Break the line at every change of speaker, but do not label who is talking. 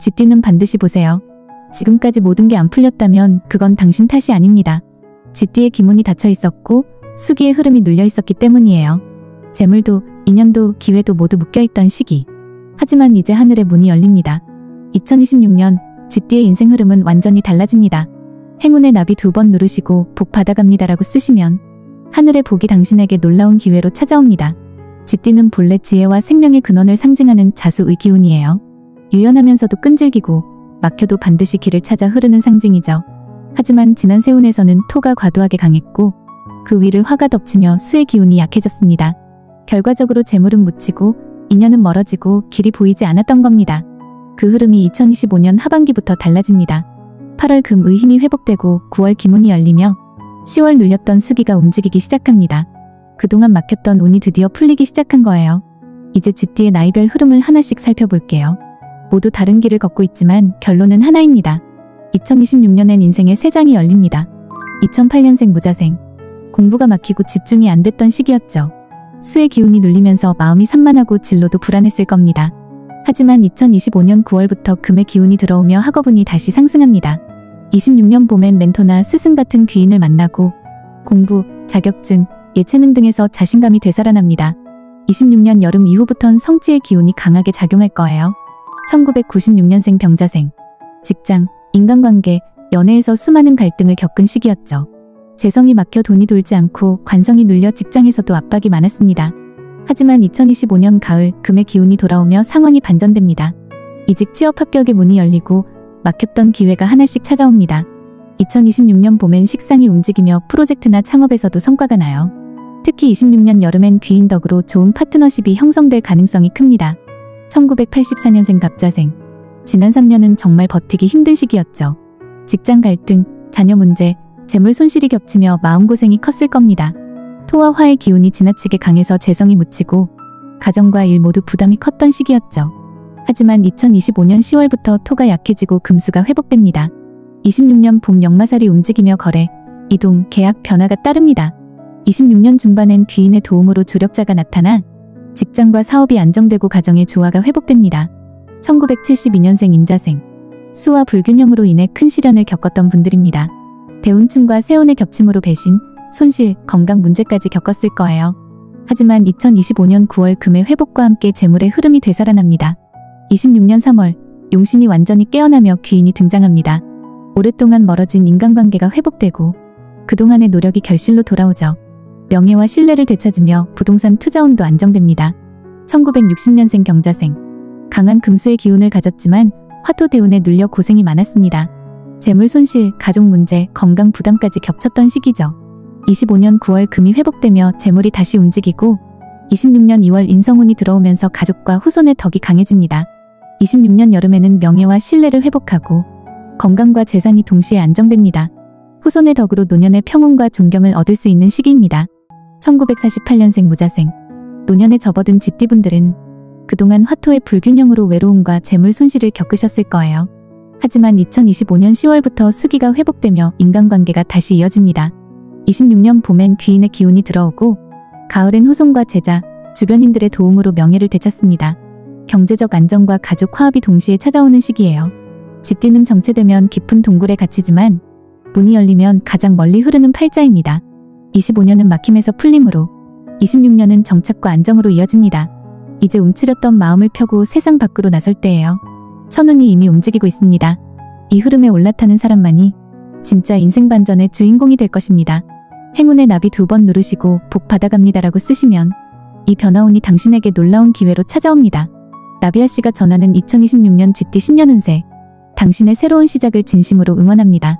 쥐띠는 반드시 보세요. 지금까지 모든 게 안 풀렸다면 그건 당신 탓이 아닙니다. 쥐띠의 기문이 닫혀 있었고 수기의 흐름이 눌려 있었기 때문이에요. 재물도, 인연도, 기회도 모두 묶여있던 시기. 하지만 이제 하늘의 문이 열립니다. 2026년 쥐띠의 인생 흐름은 완전히 달라집니다. 행운의 나비 2번 누르시고 복 받아갑니다라고 쓰시면 하늘의 복이 당신에게 놀라운 기회로 찾아옵니다. 쥐띠는 본래 지혜와 생명의 근원을 상징하는 자수의 기운이에요. 유연하면서도 끈질기고 막혀도 반드시 길을 찾아 흐르는 상징이죠. 하지만 지난 세운에서는 토가 과도하게 강했고 그 위를 화가 덮치며 수의 기운이 약해졌습니다. 결과적으로 재물은 묻히고 인연은 멀어지고 길이 보이지 않았던 겁니다. 그 흐름이 2025년 하반기부터 달라집니다. 8월 금의 힘이 회복되고 9월 기문이 열리며 10월 눌렸던 수기가 움직이기 시작합니다. 그동안 막혔던 운이 드디어 풀리기 시작한 거예요. 이제 쥐띠의 나이별 흐름을 하나씩 살펴볼게요. 모두 다른 길을 걷고 있지만 결론은 하나입니다. 2026년엔 인생의 새 장이 열립니다. 2008년생 무자생. 공부가 막히고 집중이 안 됐던 시기였죠. 수의 기운이 눌리면서 마음이 산만하고 진로도 불안했을 겁니다. 하지만 2025년 9월부터 금의 기운이 들어오며 학업운이 다시 상승합니다. 26년 봄엔 멘토나 스승 같은 귀인을 만나고 공부, 자격증, 예체능 등에서 자신감이 되살아납니다. 26년 여름 이후부턴 성취의 기운이 강하게 작용할 거예요. 1996년생 병자생. 직장, 인간관계, 연애에서 수많은 갈등을 겪은 시기였죠. 재성이 막혀 돈이 돌지 않고 관성이 눌려 직장에서도 압박이 많았습니다. 하지만 2025년 가을 금의 기운이 돌아오며 상황이 반전됩니다. 이직 취업 합격의 문이 열리고 막혔던 기회가 하나씩 찾아옵니다. 2026년 봄엔 식상이 움직이며 프로젝트나 창업에서도 성과가 나요. 특히 26년 여름엔 귀인 덕으로 좋은 파트너십이 형성될 가능성이 큽니다. 1984년생 갑자생. 지난 3년은 정말 버티기 힘든 시기였죠. 직장 갈등, 자녀 문제, 재물 손실이 겹치며 마음고생이 컸을 겁니다. 토와 화의 기운이 지나치게 강해서 재성이 묻히고 가정과 일 모두 부담이 컸던 시기였죠. 하지만 2025년 10월부터 토가 약해지고 금수가 회복됩니다. 26년 봄 역마살이 움직이며 거래, 이동, 계약 변화가 따릅니다. 26년 중반엔 귀인의 도움으로 조력자가 나타나 직장과 사업이 안정되고 가정의 조화가 회복됩니다. 1972년생 임자생. 수와 불균형으로 인해 큰 시련을 겪었던 분들입니다. 대운충과 세운의 겹침으로 배신, 손실, 건강 문제까지 겪었을 거예요. 하지만 2025년 9월 금의 회복과 함께 재물의 흐름이 되살아납니다. 26년 3월 용신이 완전히 깨어나며 귀인이 등장합니다. 오랫동안 멀어진 인간관계가 회복되고 그동안의 노력이 결실로 돌아오죠. 명예와 신뢰를 되찾으며 부동산 투자운도 안정됩니다. 1960년생 경자생. 강한 금수의 기운을 가졌지만 화토대운에 눌려 고생이 많았습니다. 재물 손실, 가족 문제, 건강 부담까지 겹쳤던 시기죠. 25년 9월 금이 회복되며 재물이 다시 움직이고 26년 2월 인성운이 들어오면서 가족과 후손의 덕이 강해집니다. 26년 여름에는 명예와 신뢰를 회복하고 건강과 재산이 동시에 안정됩니다. 후손의 덕으로 노년의 평온과 존경을 얻을 수 있는 시기입니다. 1948년생 무자생. 노년에 접어든 쥐띠분들은 그동안 화토의 불균형으로 외로움과 재물 손실을 겪으셨을 거예요. 하지만 2025년 10월부터 수기가 회복되며 인간관계가 다시 이어집니다. 26년 봄엔 귀인의 기운이 들어오고 가을엔 후손과 제자, 주변인들의 도움으로 명예를 되찾습니다. 경제적 안정과 가족 화합이 동시에 찾아오는 시기예요. 쥐띠는 정체되면 깊은 동굴에 갇히지만 문이 열리면 가장 멀리 흐르는 팔자입니다. 25년은 막힘에서 풀림으로 26년은 정착과 안정으로 이어집니다. 이제 움츠렸던 마음을 펴고 세상 밖으로 나설 때예요. 천운이 이미 움직이고 있습니다. 이 흐름에 올라타는 사람만이 진짜 인생 반전의 주인공이 될 것입니다. 행운의 나비 2번 누르시고 복 받아갑니다라고 쓰시면 이 변화운이 당신에게 놀라운 기회로 찾아옵니다. 나비아씨가 전하는 2026년 쥐띠 신년 운세. 당신의 새로운 시작을 진심으로 응원합니다.